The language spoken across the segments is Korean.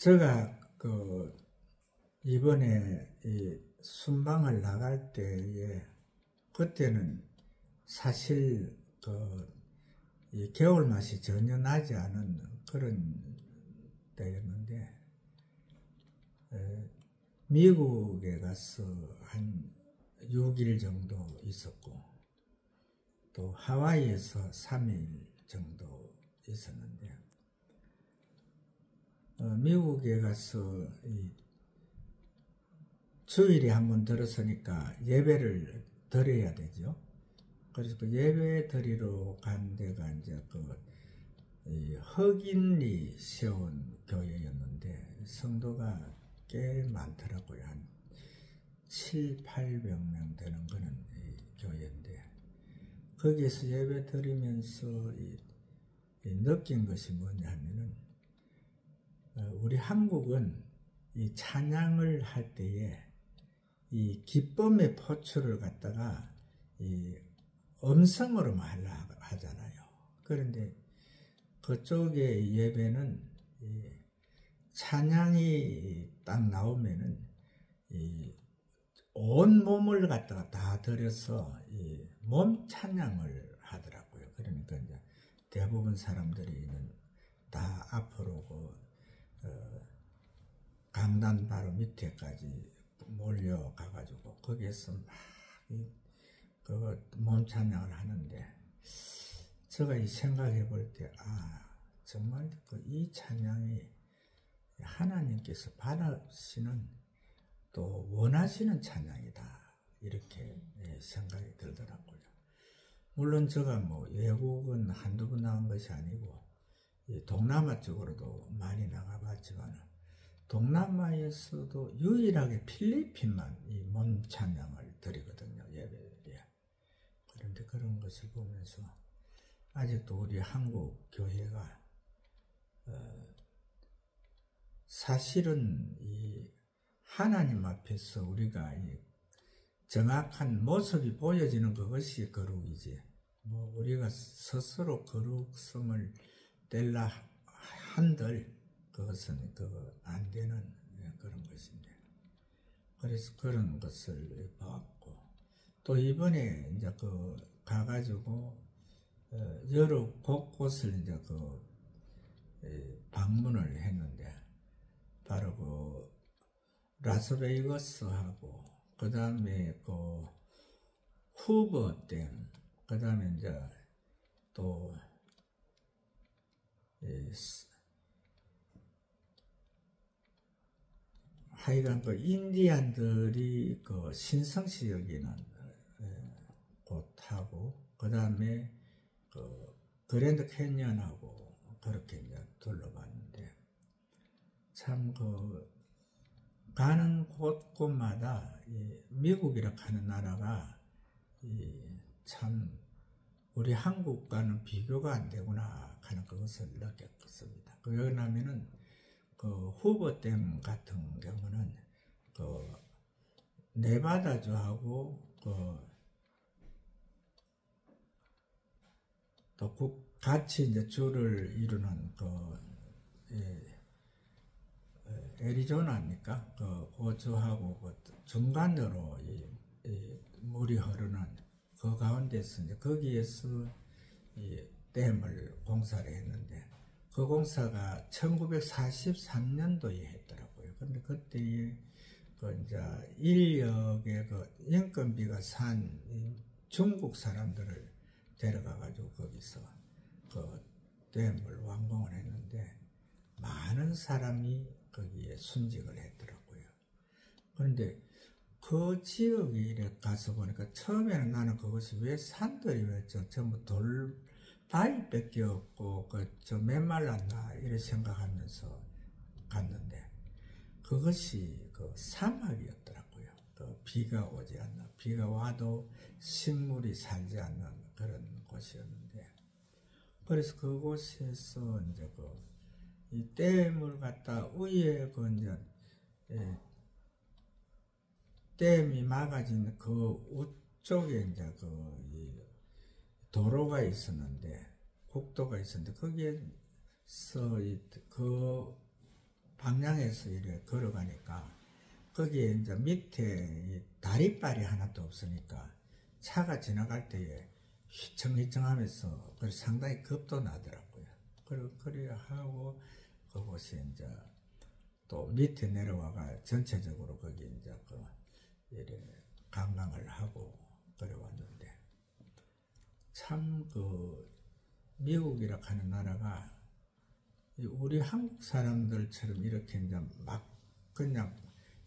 제가 이번에 이 순방을 나갈 때에 그때는 사실 이 겨울 맛이 전혀 나지 않은 그런 때였는데, 미국에 가서 한 6일 정도 있었고, 또 하와이에서 3일 정도 있었는데, 미국에 가서 주일에 한번 들었으니까 예배를 드려야 되죠. 그래서 그 예배 드리러 간 데가 이제 흑인이 세운 교회였는데 성도가 꽤 많더라고요. 한 700~800명 되는 그런 교회인데, 거기에서 예배 드리면서 느낀 것이 뭐냐 하면은, 우리 한국은 이 찬양을 할 때에 이 기쁨의 포출을 갖다가 이 음성으로만 하잖아요. 그런데 그쪽의 예배는 이 찬양이 딱 나오면은 온 몸을 갖다가 다 들여서 이 몸 찬양을 하더라고요. 그러니까 이제 대부분 사람들이 다 앞으로 강단 바로 밑에까지 몰려가가지고 거기에서 막 몸 찬양을 하는데, 제가 이 생각해 볼 때, 정말 이 찬양이 하나님께서 받으시는 또 원하시는 찬양이다, 이렇게 생각이 들더라고요. 물론 제가 외국은 한두 번 나온 것이 아니고 동남아 쪽으로도 많이 나가봤지만, 동남아에서도 유일하게 필리핀만 이 몸 찬양을 드리거든요, 예배에. 그런데 그런 것을 보면서 아직도 우리 한국 교회가 사실은 이 하나님 앞에서 우리가 이 정확한 모습이 보여지는 그것이 거룩이지, 우리가 스스로 거룩성을 뗄라 한들 그것은 안 되는 그런 것인데, 그래서 그런 것을 봤고, 또 이번에 이제 가가지고 여러 곳곳을 이제 방문을 했는데, 바로 라스베이거스하고, 그 다음에 후버댐, 그 다음에 이제 또 하여간 인디안들이 신성시 여기는 곳하고, 그 다음에 그랜드 캐니언하고 그렇게 이제 둘러봤는데, 참 가는 곳곳마다 미국이라 하는 나라가 참 우리 한국과는 비교가 안 되구나 하는 그것을 느꼈습니다. 왜냐하면은 후버댐 같은 경우는 네바다주하고 또 같이 이제 주를 이루는 애리조나입니까? 그 주하고 중간으로 물이 흐르는 그 가운데서 이제 거기에서 이 댐을 공사를 했는데, 그 공사가 1943년도에 했더라고요. 근데 그때에 이제 인력의 인건비가 산 중국 사람들을 데려가가지고 거기서 댐을 완공을 했는데, 많은 사람이 거기에 순직을 했더라고요. 그런데 그 지역에 이렇게 가서 보니까, 처음에는 나는 그것이 왜 산들이 왜 전부 바위밖에 없고 저 메말랐나 이렇게 생각하면서 갔는데, 그것이 사막이었더라고요. 비가 오지 않는, 비가 와도 식물이 살지 않는 그런 곳이었는데, 그래서 그곳에서 이제 이 댐을 갖다 위에 이제 댐이 막아진 우쪽에 이제 도로가 있었는데, 국도가 있었는데, 거기에서 방향에서 이렇게 걸어가니까 거기에 이제 밑에 다리빨이 하나도 없으니까 차가 지나갈 때에 휘청휘청하면서 상당히 겁도 나더라고요. 그래 하고 그곳에 이제 또 밑에 내려와가 전체적으로 거기 이제 이래 관광을 하고 그래 왔는데 참 미국이라 하는 나라가 우리 한국 사람들처럼 이렇게 이제 막 그냥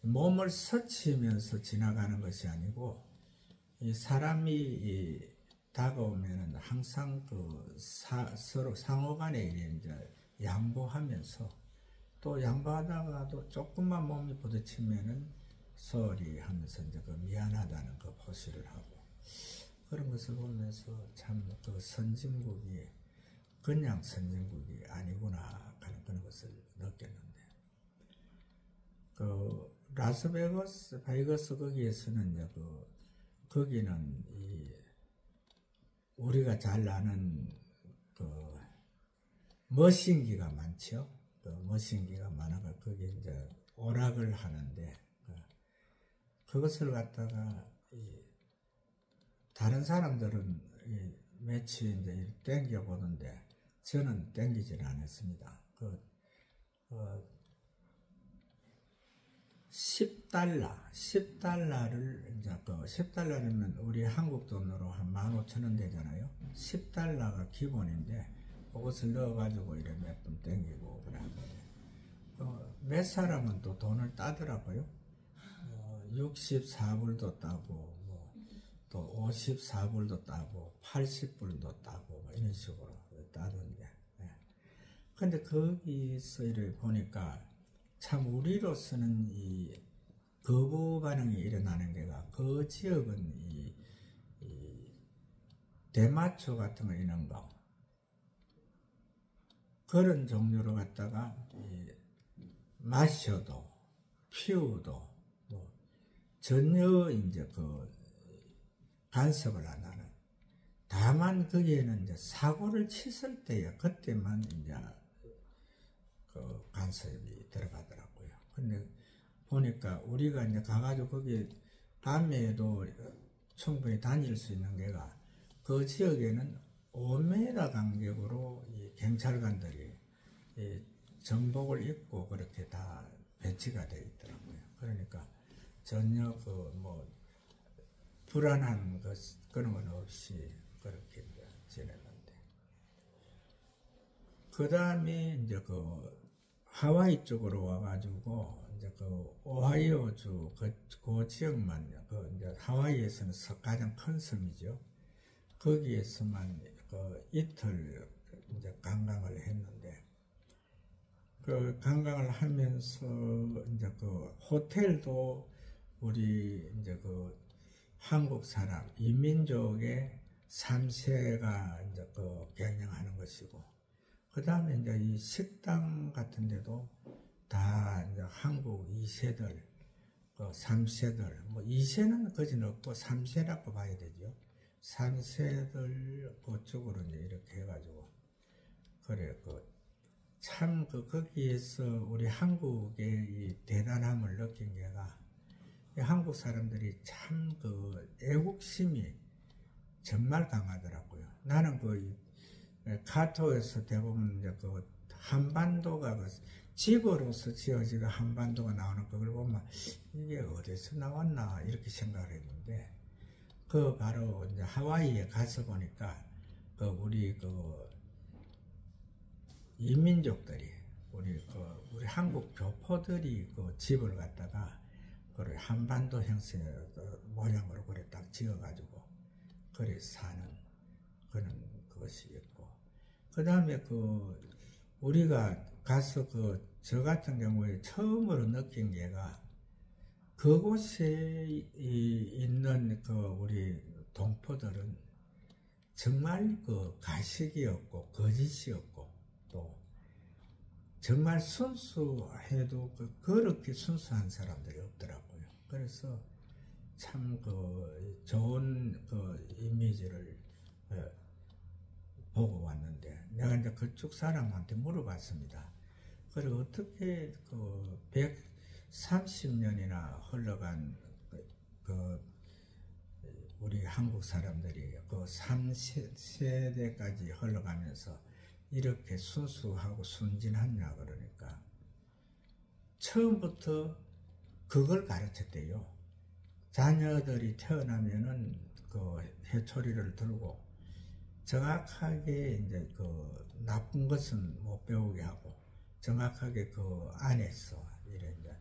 몸을 스치면서 지나가는 것이 아니고 이 사람이 다가오면은 항상 서로 상호간에 이제 양보하면서 또 양보하다가도 조금만 몸이 부딪히면은 소리 하면서 이제 미안하다는 표시를 하고 그런 것을 보면서 참 선진국이 그냥 선진국이 아니구나 하는 그런 것을 느꼈는데 라스베가스 베이거스 거기에서는 이제 거기는 우리가 잘 아는 머신기가 많죠. 머신기가 많아가 거기 이제 오락을 하는데 그것을 갖다가 다른 사람들은 매치 이제 땡겨 보는데 저는 땡기질 않았습니다. 10달러를 이제 10달러면 우리 한국 돈으로 한 15,000원 되잖아요. 10달러가 기본인데 그것을 넣어가지고 이래 몇 번 땡기고 그러는데 몇 사람은 또 돈을 따더라고요. 64불도 따고 또 54불도 따고 80불도 따고 이런 식으로 따던데. 근데 거기서 이래 보니까 참 우리로서는 이 거부 반응이 일어나는 게가 그 지역은 이 대마초 같은 거 이런 거 그런 종류로 갖다가 마셔도 피우도 전혀 이제 간섭을 안 하는. 다만 거기에는 이제 사고를 쳤을 때야 그때만 이제 간섭이 들어가더라고요. 근데 보니까 우리가 이제 가가지고 거기 밤에도 충분히 다닐 수 있는 게가 그 지역에는 5m 간격으로 이 경찰관들이 이 정복을 입고 그렇게 다 배치가 되어 있더라고요. 그러니까 전혀 불안한 그런 건 없이 그렇게 지냈는데 그 다음에 이제 하와이 쪽으로 와가지고 이제 오하이오주 그 지역만 이제 하와이에서는 가장 큰 섬이죠. 거기에서만 이틀 이제 관광을 했는데 관광을 하면서 이제 호텔도 우리 이제 한국 사람 이민족의 3세가 이제 경영하는 것이고 그 다음에 이제 이 식당 같은 데도 다 이제 한국 2세들, 3세들, 2세는 거진 없고 3세라고 봐야 되죠. 3세들 그쪽으로 이제 이렇게 해가지고 그래 참 거기에서 우리 한국의 이 대단함을 느낀 게가 한국 사람들이 참 애국심이 정말 강하더라고요. 나는 카톡에서 대부분 이제 한반도가 지구로서 지어지가 한반도가 나오는 그걸 보면 이게 어디서 나왔나 이렇게 생각을 했는데 바로 이제 하와이에 가서 보니까 우리 이민족들이 우리 한국 교포들이 집을 갖다가 한반도 형식 모양으로 그래 딱 지어가지고 그래 사는 그런 것이 있고 그 다음에 우리가 가서 저 같은 경우에 처음으로 느낀 게가 그곳에 있는 우리 동포들은 정말 가식이 없고 거짓이 없고 또 정말 순수해도 그렇게 순수한 사람들이 없더라고요. 그래서 참 좋은 이미지를 보고 왔는데 내가 이제 그쪽 사람한테 물어봤습니다. 그리고 어떻게 그 130년이나 흘러간 그 우리 한국 사람들이 그 3세대까지 흘러가면서 이렇게 순수하고 순진하냐 그러니까 처음부터 그걸 가르쳤대요. 자녀들이 태어나면은 그 해초리를 들고 정확하게 이제 그 나쁜 것은 못 배우게 하고 정확하게 그 안에서 이런 이제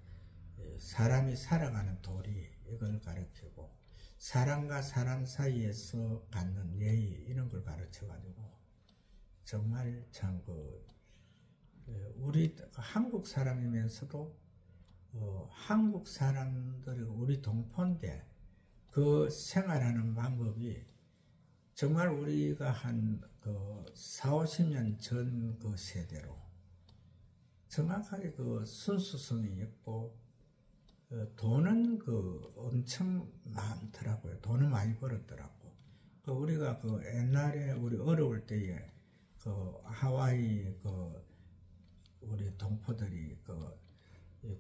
사람이 살아가는 도리 이걸 가르치고 사람과 사람 사이에서 갖는 예의 이런 걸 가르쳐 가지고 정말 참 그 우리 한국 사람이면서도 한국 사람들이 우리 동포인데 그 생활하는 방법이 정말 우리가 한 그 40~50년 전 그 세대로 정확하게 그 순수성이 있고 돈은 그 엄청 많더라고요. 돈을 많이 벌었더라고. 그 우리가 그 옛날에 우리 어려울 때에 그 하와이 그 우리 동포들이 그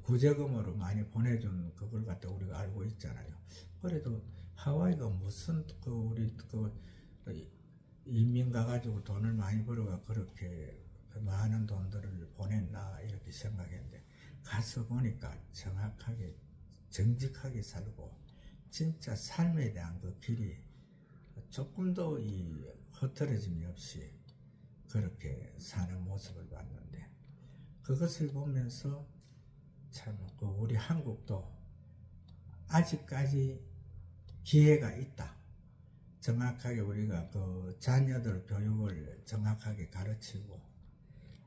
구제금으로 많이 보내준 그걸 갖다 우리가 알고 있잖아요. 그래도 하와이가 무슨 그 우리 그 이민 가가지고 돈을 많이 벌어가 그렇게 많은 돈들을 보냈나 이렇게 생각했는데 가서 보니까 정확하게 정직하게 살고 진짜 삶에 대한 그 길이 조금도 이 흐트러짐이 없이 그렇게 사는 모습을 봤는데 그것을 보면서 참 그 우리 한국도 아직까지 기회가 있다. 정확하게 우리가 그 자녀들 교육을 정확하게 가르치고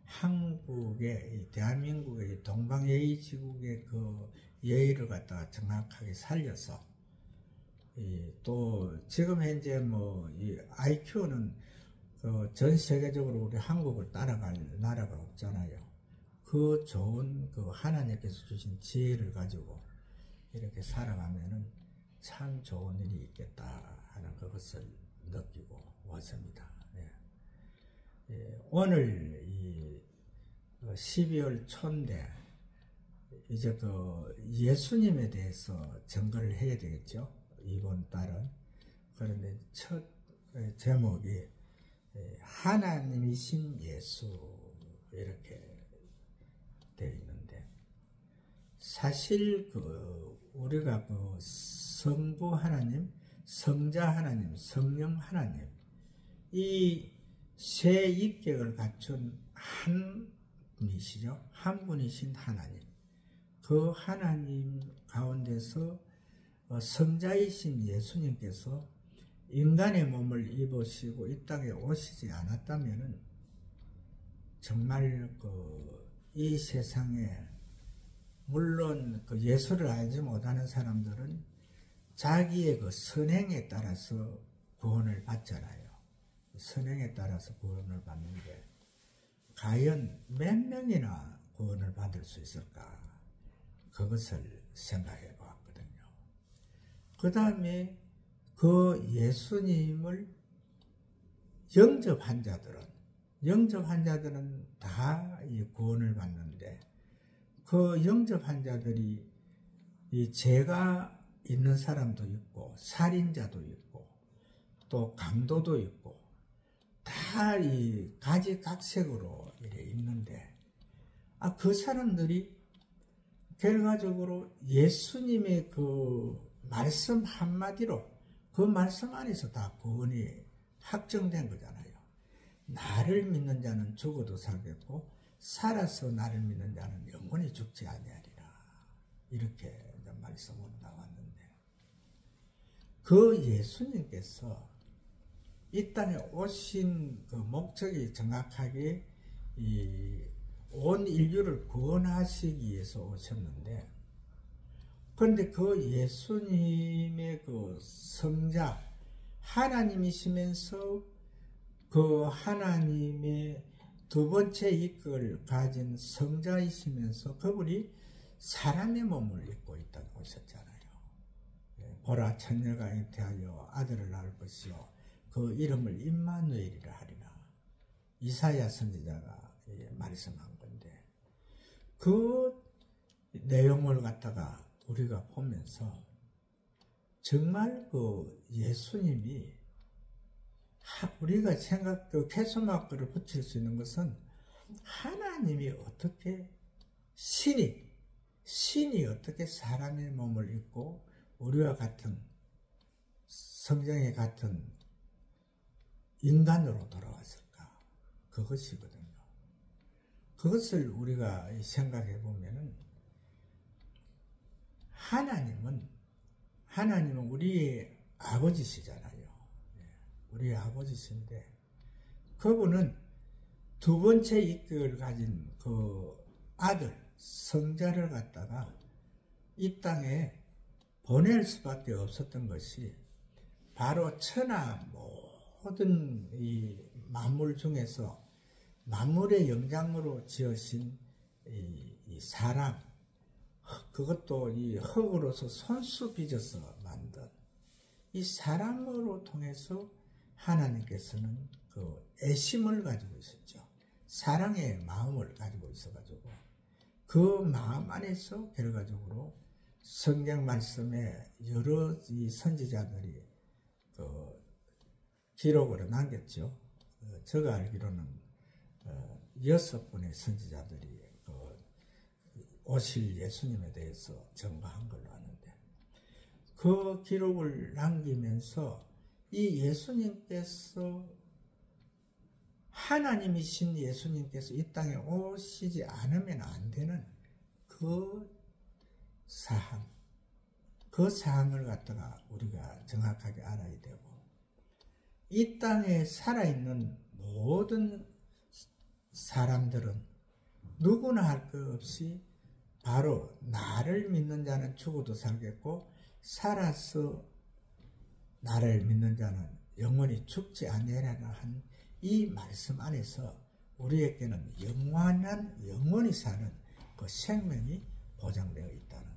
한국의 대한민국의 동방예의지국의 그 예의를 갖다가 정확하게 살려서 또 지금 현재 뭐 이 IQ는 그 전 세계적으로 우리 한국을 따라갈 나라가 없잖아요. 그 좋은 그 하나님께서 주신 지혜를 가지고 이렇게 살아가면은 참 좋은 일이 있겠다 하는 그것을 느끼고 왔습니다. 오늘 이 12월 초인데 이제 그 예수님에 대해서 증거를 해야 되겠죠. 이번 달은. 그런데 첫 제목이 하나님이신 예수 이렇게 되어 있는데 사실 그 우리가 그 성부 하나님, 성자 하나님, 성령 하나님 이 세 인격을 갖춘 한 분이시죠. 한 분이신 하나님. 그 하나님 가운데서 성자이신 예수님께서 인간의 몸을 입으시고 이 땅에 오시지 않았다면은 정말 이 세상에 물론 그 예수를 알지 못하는 사람들은 자기의 그 선행에 따라서 구원을 받잖아요. 선행에 따라서 구원을 받는데 과연 몇 명이나 구원을 받을 수 있을까? 그것을 생각해 보았거든요. 그 다음에 그 예수님을 영접한 자들은 다 이 구원을 받는데 그 영접한 자들이 이 죄가 있는 사람도 있고 살인자도 있고 또 강도도 있고 다 이 가지각색으로 이래 있는데 그 사람들이 결과적으로 예수님의 그 말씀 한마디로 그 말씀 안에서 다 구원이 확정된 거잖아요. 나를 믿는 자는 죽어도 살겠고 살아서 나를 믿는 자는 영원히 죽지 아니하리라. 이렇게 말씀으로 나왔는데 그 예수님께서 이 땅에 오신 그 목적이 정확하게 온 인류를 구원하시기 위해서 오셨는데 그런데 그 예수님의 그 성자 하나님이시면서 그 하나님의 두 번째 이끌을 가진 성자이시면서 그분이 사람의 몸을 입고 있다고 하셨잖아요. 보라 처녀가 잉태하여 아들을 낳을 것이요 그 이름을 임마누엘이라 하리라. 이사야 선지자가 말씀한 건데 그 내용을 갖다가 우리가 보면서 정말 그 예수님이 우리가 캐스마크를 붙일 수 있는 것은 하나님이 어떻게 신이 어떻게 사람의 몸을 입고 우리와 같은 성경에 같은 인간으로 돌아왔을까? 그것이거든요. 그것을 우리가 생각해 보면은 하나님은 우리의 아버지시잖아요. 우리의 아버지신데 그분은 두 번째 인격을 가진 그 아들 성자를 갖다가 이 땅에 보낼 수밖에 없었던 것이 바로 천하 모든 이 만물 중에서 만물의 영장으로 지으신 이 사람, 그것도 이 흙으로서 손수 빚어서 만든 이 사람으로 통해서 하나님께서는 그 애심을 가지고 있었죠. 사랑의 마음을 가지고 있어가지고 그 마음 안에서 결과적으로 성경 말씀에 여러 이 선지자들이 그 기록으로 남겼죠. 제가 알기로는 6분의 선지자들이 오실 예수님에 대해서 전가한 걸로 아는데 그 기록을 남기면서 이 예수님께서 하나님이신 예수님께서 이 땅에 오시지 않으면 안 되는 그 사항을 갖다가 우리가 정확하게 알아야 되고 이 땅에 살아있는 모든 사람들은 누구나 할 것 없이 바로 나를 믿는 자는 죽어도 살겠고 살아서 나를 믿는 자는 영원히 죽지 아니하리라 한 이 말씀 안에서 우리에게는 영원히 사는 그 생명이 보장되어 있다는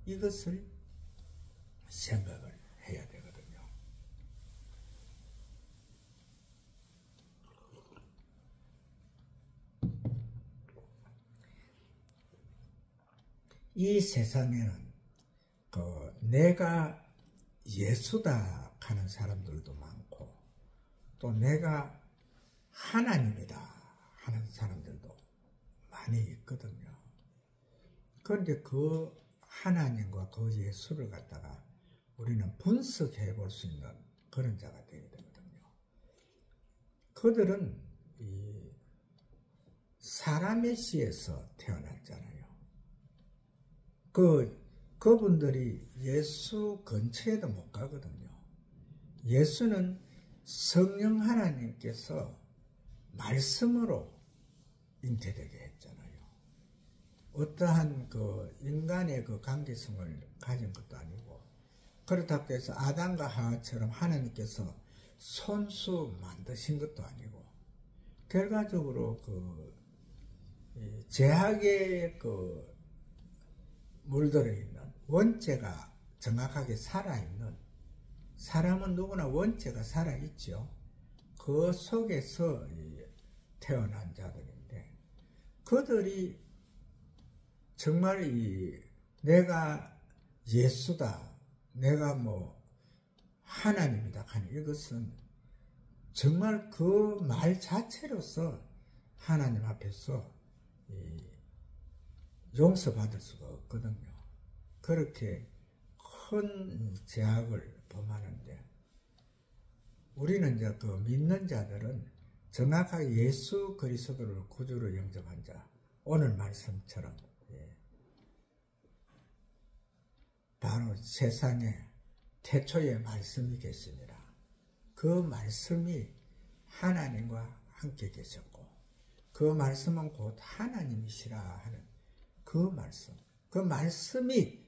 이것을 생각을 해야 되거든요. 이 세상에는 내가 예수다 하는 사람들도 많고 또 내가 하나님이다 하는 사람들도 많이 있거든요. 그런데 그 하나님과 그 예수를 갖다가 우리는 분석해 볼 수 있는 그런 자가 되어야 되거든요. 그들은 이 사람의 씨에서 태어났잖아요. 그분들이 예수 근처에도 못 가거든요. 예수는 성령 하나님께서 말씀으로 잉태되게 했잖아요. 어떠한 그 인간의 그 관계성을 가진 것도 아니고 그렇다고 해서 아담과 하와처럼 하나님께서 손수 만드신 것도 아니고 결과적으로 그 제약에 그 물들어 있는 원죄가 정확하게 살아있는 사람은 누구나 원죄가 살아있죠. 그 속에서 태어난 자들인데 그들이 정말 내가 예수다, 내가 뭐 하나님이다 하는 이것은 정말 그 말 자체로서 하나님 앞에서 용서받을 수가 없거든요. 그렇게 큰 죄악을 범하는데 우리는 이제 그 믿는 자들은 정확하게 예수 그리스도를 구주로 영접한 자, 오늘 말씀처럼 바로 세상에 태초에 말씀이 계시니라. 그 말씀이 하나님과 함께 계셨고 그 말씀은 곧 하나님이시라 하는 그 말씀이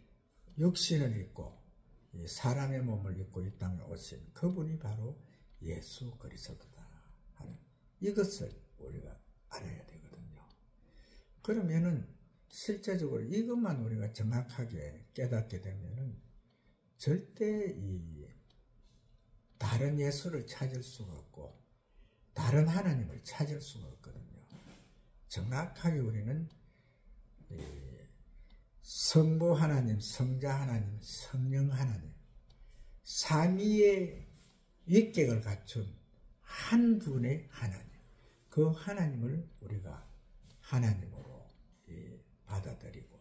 육신을 입고 사람의 몸을 입고 이 땅에 오신 그분이 바로 예수 그리스도다 하는 이것을 우리가 알아야 되거든요. 그러면은 실제적으로 이것만 우리가 정확하게 깨닫게 되면은 절대 다른 예수를 찾을 수가 없고 다른 하나님을 찾을 수가 없거든요. 정확하게 우리는 성부 하나님, 성자 하나님, 성령 하나님, 삼위의 위격을 갖춘 한 분의 하나님, 그 하나님을 우리가 하나님으로 받아들이고,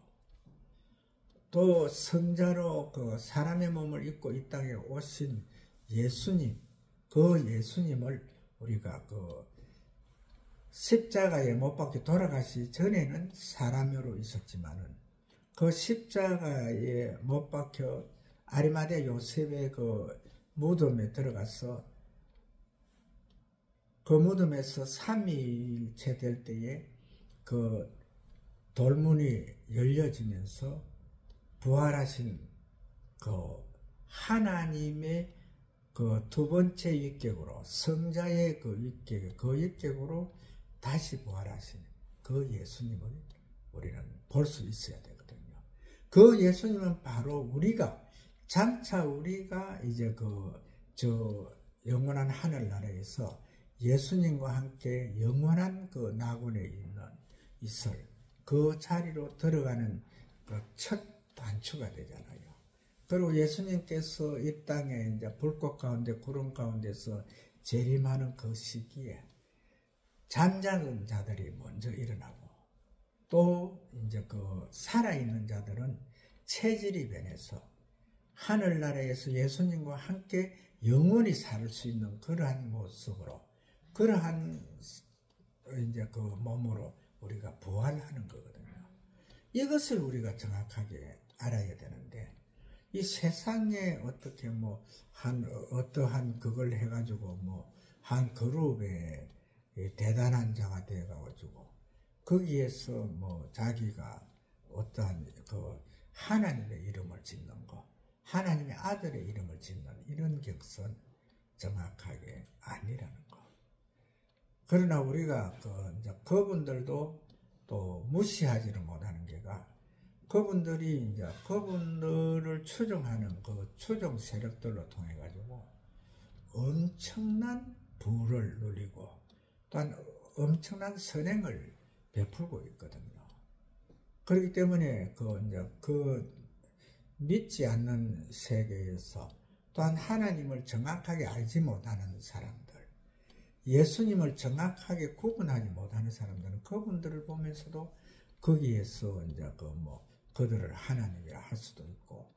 또 성자로 그 사람의 몸을 입고 이 땅에 오신 예수님, 그 예수님을 우리가 그 십자가에 못 박혀 돌아가시 전에는 사람으로 있었지만은 그 십자가에 못 박혀 아리마대 요셉의 그 무덤에 들어가서 그 무덤에서 3일째 될 때에 그 돌문이 열려지면서 부활하신 그 하나님의 그 두 번째 위격으로, 성자의 그 위격으로 다시 부활하신 그 예수님을 우리는 볼 수 있어야 되거든요. 그 예수님은 바로 우리가, 장차 우리가 이제 저 영원한 하늘나라에서 예수님과 함께 영원한 그 낙원에 있을 그 자리로 들어가는 그 첫 단추가 되잖아요. 그리고 예수님께서 이 땅에 이제 불꽃 가운데 구름 가운데서 재림하는 그 시기에 잠자는 자들이 먼저 일어나고, 또 이제 그 살아있는 자들은 체질이 변해서 하늘나라에서 예수님과 함께 영원히 살 수 있는 그러한 모습으로, 그러한 이제 그 몸으로 우리가 부활하는 거거든요. 이것을 우리가 정확하게 알아야 되는데, 이 세상에 어떻게 어떠한 그걸 해가지고 한 그룹에 대단한 자가 되어가지고 거기에서 자기가 어떠한 그 하나님의 이름을 짓는 거, 하나님의 아들의 이름을 짓는 이런 격선 정확하게 아니라는 거. 그러나 우리가 그분들도 또 무시하지를 못하는 게가, 그분들이 이제 그분들을 추종하는 그 추종 세력들로 통해 가지고 엄청난 부를 누리고 또한 엄청난 선행을 베풀고 있거든요. 그렇기 때문에 그 믿지 않는 세계에서 또한 하나님을 정확하게 알지 못하는 사람들, 예수님을 정확하게 구분하지 못하는 사람들은 그분들을 보면서도 거기에서 이제 그들을 하나님이라 할 수도 있고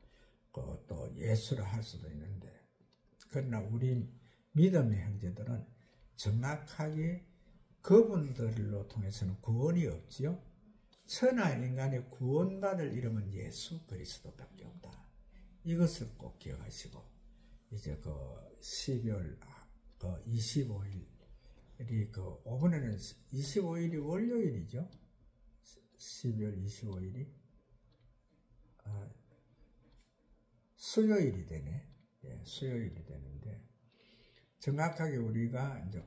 또 예수라 할 수도 있는데, 그러나 우리 믿음의 형제들은 정확하게 그분들로 통해서는 구원이 없지요. 천하 인간의 구원받을 이름은 예수 그리스도밖에 없다. 이것을 꼭 기억하시고, 이제 12월 25일이 오번에는 25일이 월요일이죠. 12월 25일이 수요일이 되네. 예, 수요일이 되는데, 정확하게 우리가 이제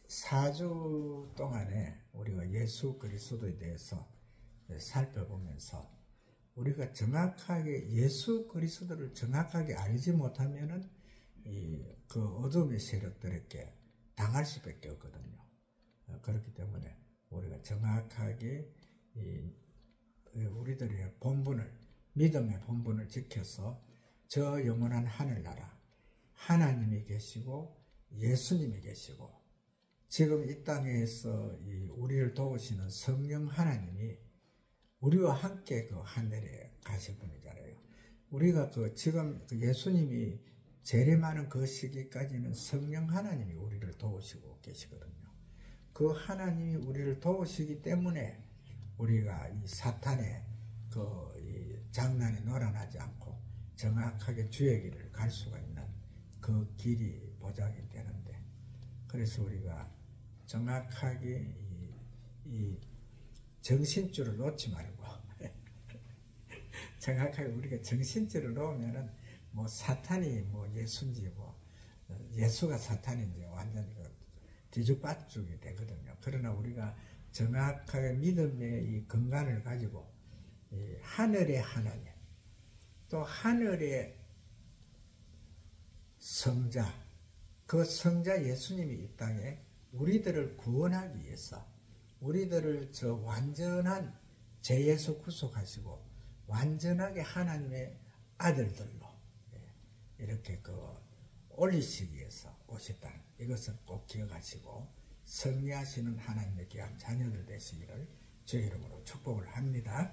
4주 동안에 우리가 예수 그리스도에 대해서 살펴보면서 우리가 정확하게 예수 그리스도를 정확하게 알지 못하면은 그 어둠의 세력들에게 당할 수밖에 없거든요. 그렇기 때문에 우리가 정확하게 우리들의 본분을, 믿음의 본분을 지켜서 저 영원한 하늘나라, 하나님이 계시고 예수님이 계시고 지금 이 땅에서 우리를 도우시는 성령 하나님이 우리와 함께 그 하늘에 가실 분이잖아요. 우리가 지금 예수님이 재림하는 그 시기까지는 성령 하나님이 우리를 도우시고 계시거든요. 그 하나님이 우리를 도우시기 때문에 우리가 이 사탄의 이 장난에 놀아나지 않고 정확하게 주의 길을 갈 수가 있는 그 길이 보장이 되는데, 그래서 우리가 정확하게 이 정신줄을 놓지 말고 정확하게 우리가 정신줄을 놓으면은 사탄이 예수인지 예수가 사탄인지 완전히 뒤죽박죽이 되거든요. 그러나 우리가 정확하게 믿음의 이 근간을 가지고 하늘의 하나님, 또 하늘의 성자, 그 성자 예수님이 이 땅에 우리들을 구원하기 위해서 우리들을 저 완전한 죄에서 구속하시고 완전하게 하나님의 아들들로 이렇게 올리시기 위해서 오셨다는 이것을 꼭 기억하시고 승리하시는 하나님의 귀한 자녀들 되시기를 주의 이름으로 축복을 합니다.